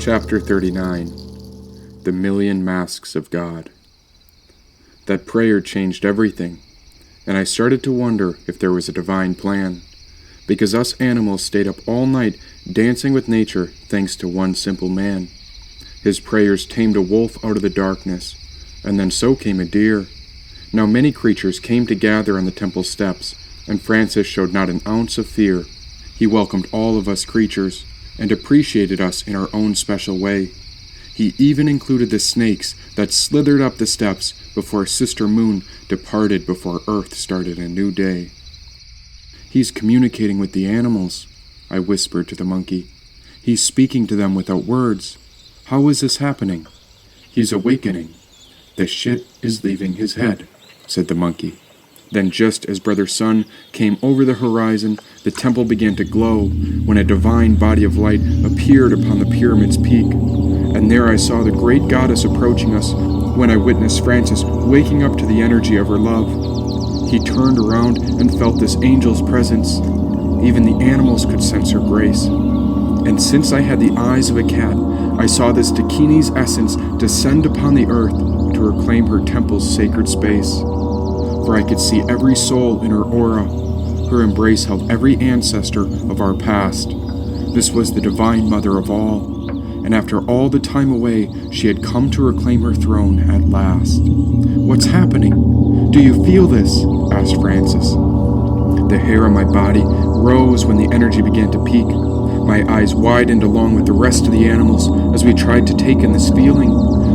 Chapter 39. The Million Masks of God. That prayer changed everything, and I started to wonder if there was a divine plan, because us animals stayed up all night dancing with nature thanks to one simple man. His prayers tamed a wolf out of the darkness, and then so came a deer. Now many creatures came to gather on the temple steps, and Francis showed not an ounce of fear. He welcomed all of us creatures, and appreciated us in our own special way. He even included the snakes that slithered up the steps before Sister Moon departed before Earth started a new day. "He's communicating with the animals," I whispered to the monkey. "He's speaking to them without words. How is this happening?" "He's awakening. The shit is leaving his head," said the monkey. Then just as Brother Sun came over the horizon, the temple began to glow when a divine body of light appeared upon the pyramid's peak. And there I saw the great goddess approaching us when I witnessed Francis waking up to the energy of her love. He turned around and felt this angel's presence. Even the animals could sense her grace. And since I had the eyes of a cat, I saw this Dakini's essence descend upon the earth to reclaim her temple's sacred space. For I could see every soul in her aura. Her embrace held every ancestor of our past. This was the Divine Mother of all, and after all the time away, she had come to reclaim her throne at last. "What's happening? Do you feel this?" asked Francis. The hair on my body rose when the energy began to peak. My eyes widened along with the rest of the animals as we tried to take in this feeling,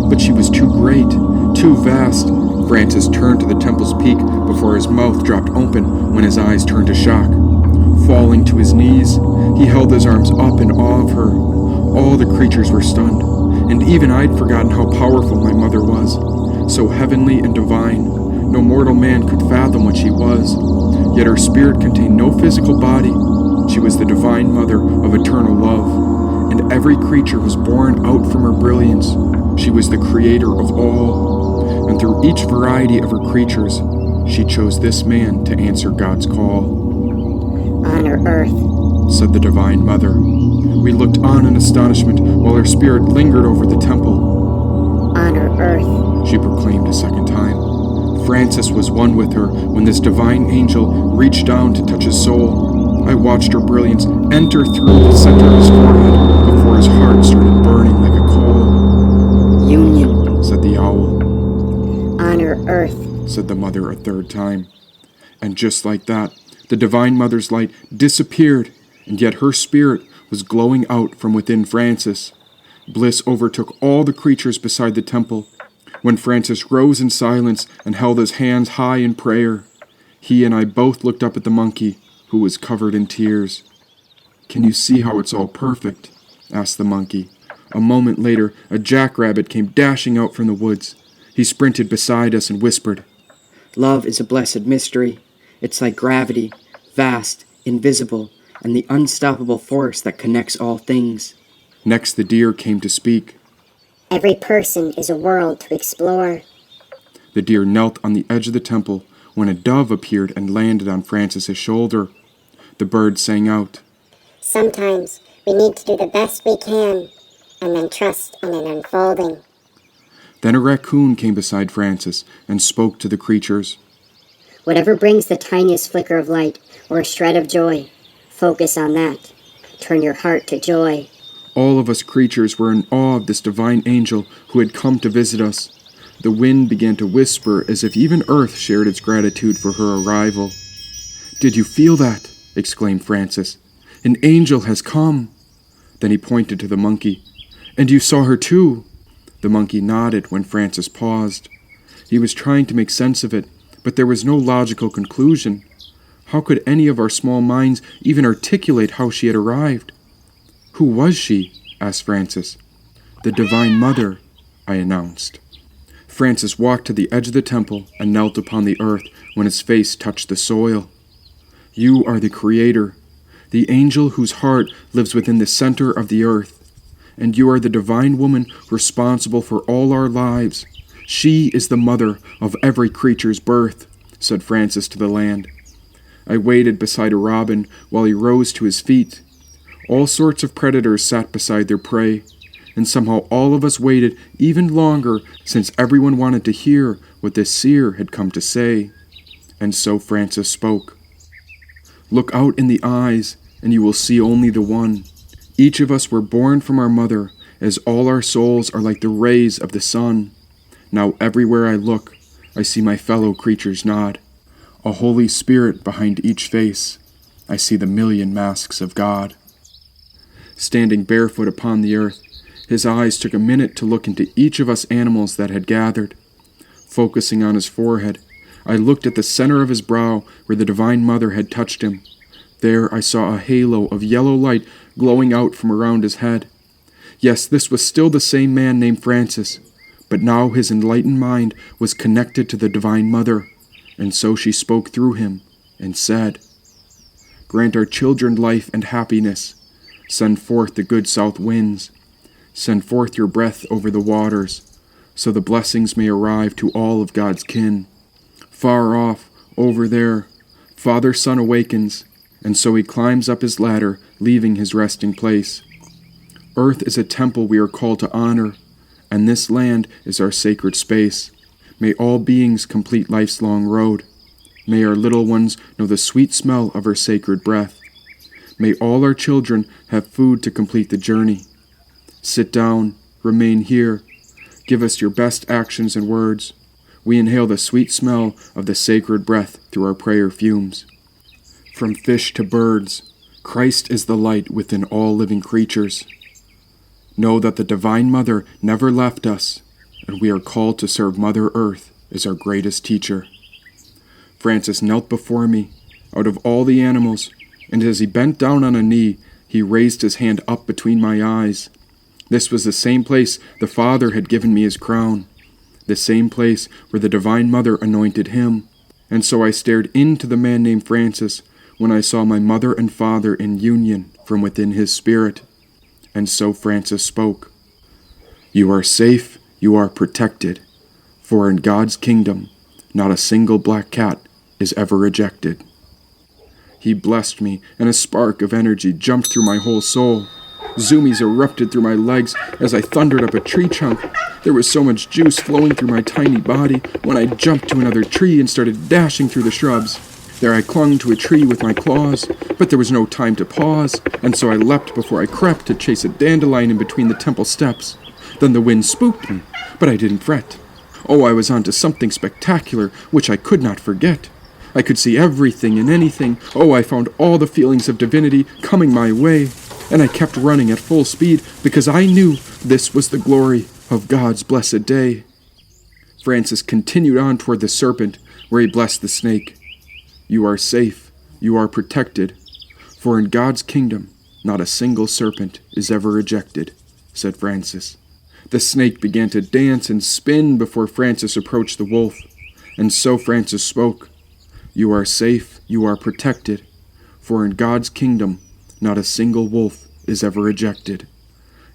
but she was too great, too vast. Francis turned to the temple's peak before his mouth dropped open when his eyes turned to shock. Falling to his knees, he held his arms up in awe of her. All the creatures were stunned, and even I'd forgotten how powerful my mother was. So heavenly and divine, no mortal man could fathom what she was. Yet her spirit contained no physical body. She was the Divine Mother of eternal love, and every creature was born out from her brilliance. She was the creator of all. And through each variety of her creatures, she chose this man to answer God's call. "Honor Earth," said the Divine Mother. We looked on in astonishment while her spirit lingered over the temple. "Honor Earth," she proclaimed a second time. Francis was one with her when this divine angel reached down to touch his soul. I watched her brilliance enter through the center of his forehead before his heart started burning like a coal. "Union," said the owl. "Honor Earth," said the mother a third time. And just like that, the Divine Mother's light disappeared, and yet her spirit was glowing out from within Francis. Bliss overtook all the creatures beside the temple. When Francis rose in silence and held his hands high in prayer, he and I both looked up at the monkey, who was covered in tears. "Can you see how it's all perfect?" asked the monkey. A moment later, a jackrabbit came dashing out from the woods. He sprinted beside us and whispered, "Love is a blessed mystery. It's like gravity, vast, invisible, and the unstoppable force that connects all things." Next, the deer came to speak. "Every person is a world to explore." The deer knelt on the edge of the temple when a dove appeared and landed on Francis's shoulder. The bird sang out, "Sometimes we need to do the best we can, and then trust in an unfolding." Then a raccoon came beside Francis and spoke to the creatures. "Whatever brings the tiniest flicker of light or a shred of joy, focus on that. Turn your heart to joy." All of us creatures were in awe of this divine angel who had come to visit us. The wind began to whisper as if even Earth shared its gratitude for her arrival. "Did you feel that?" exclaimed Francis. "An angel has come." Then he pointed to the monkey. "And you saw her too?" The monkey nodded when Francis paused. He was trying to make sense of it, but there was no logical conclusion. How could any of our small minds even articulate how she had arrived? "Who was she?" asked Francis. "The Divine Mother," I announced. Francis walked to the edge of the temple and knelt upon the earth when his face touched the soil. "You are the Creator, the angel whose heart lives within the center of the earth. And you are the divine woman responsible for all our lives. She is the mother of every creature's birth," said Francis to the land. I waited beside a robin while he rose to his feet. All sorts of predators sat beside their prey. and somehow all of us waited even longer since everyone wanted to hear what this seer had come to say. And so Francis spoke. Look out in the eyes, and you will see only the one. Each of us were born from our mother, as all our souls are like the rays of the sun. Now everywhere I look, I see my fellow creatures nod. A Holy Spirit behind each face. I see the million masks of God. Standing barefoot upon the earth, his eyes took a minute to look into each of us animals that had gathered. Focusing on his forehead, I looked at the center of his brow where the Divine Mother had touched him. There I saw a halo of yellow light glowing out from around his head. Yes, this was still the same man named Francis, but now his enlightened mind was connected to the Divine Mother, and so she spoke through him and said, Grant our children life and happiness. Send forth the good south winds. Send forth your breath over the waters, so the blessings may arrive to all of God's kin. Far off, over there, Father Son awakens, and so he climbs up his ladder, leaving his resting place. Earth is a temple we are called to honor, and this land is our sacred space. May all beings complete life's long road. May our little ones know the sweet smell of her sacred breath. May all our children have food to complete the journey. Sit down, remain here. Give us your best actions and words. We inhale the sweet smell of the sacred breath through our prayer fumes. From fish to birds, Christ is the light within all living creatures. Know that the Divine Mother never left us, and we are called to serve Mother Earth as our greatest teacher. Francis knelt before me, out of all the animals, and as he bent down on a knee, he raised his hand up between my eyes. This was the same place the Father had given me his crown, the same place where the Divine Mother anointed him. And so I stared into the man named Francis when I saw my mother and father in union from within his spirit. And so Francis spoke. You are safe, you are protected, for in God's kingdom not a single black cat is ever rejected. He blessed me, and a spark of energy jumped through my whole soul. Zoomies erupted through my legs as I thundered up a tree trunk. There was so much juice flowing through my tiny body when I jumped to another tree and started dashing through the shrubs. There I clung to a tree with my claws, but there was no time to pause, and so I leapt before I crept to chase a dandelion in between the temple steps. Then the wind spooked me, but I didn't fret. Oh, I was on to something spectacular, which I could not forget. I could see everything and anything. Oh, I found all the feelings of divinity coming my way, and I kept running at full speed because I knew this was the glory of God's blessed day. Francis continued on toward the serpent, where he blessed the snake. You are safe, you are protected, for in God's kingdom not a single serpent is ever rejected, said Francis. The snake began to dance and spin before Francis approached the wolf, and so Francis spoke. You are safe, you are protected, for in God's kingdom not a single wolf is ever rejected.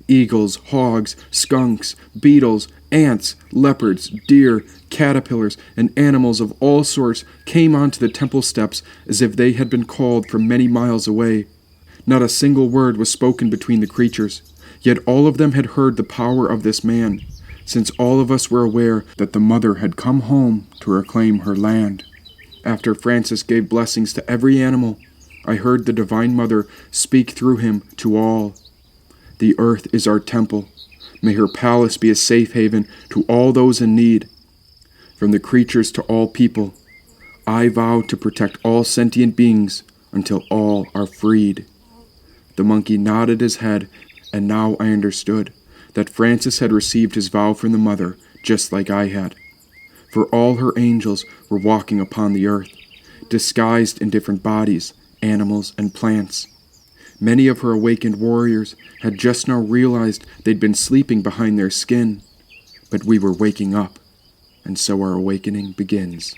Eagles, hogs, skunks, beetles, ants, leopards, deer, caterpillars, and animals of all sorts came onto the temple steps as if they had been called from many miles away. Not a single word was spoken between the creatures, yet all of them had heard the power of this man, since all of us were aware that the mother had come home to reclaim her land. After Francis gave blessings to every animal, I heard the Divine Mother speak through him to all. The earth is our temple. May her palace be a safe haven to all those in need. From the creatures to all people, I vow to protect all sentient beings until all are freed. The monkey nodded his head, and now I understood that Francis had received his vow from the Mother just like I had. For all her angels were walking upon the earth, disguised in different bodies, animals, and plants. Many of her awakened warriors had just now realized they'd been sleeping behind their skin, but we were waking up, and so our awakening begins.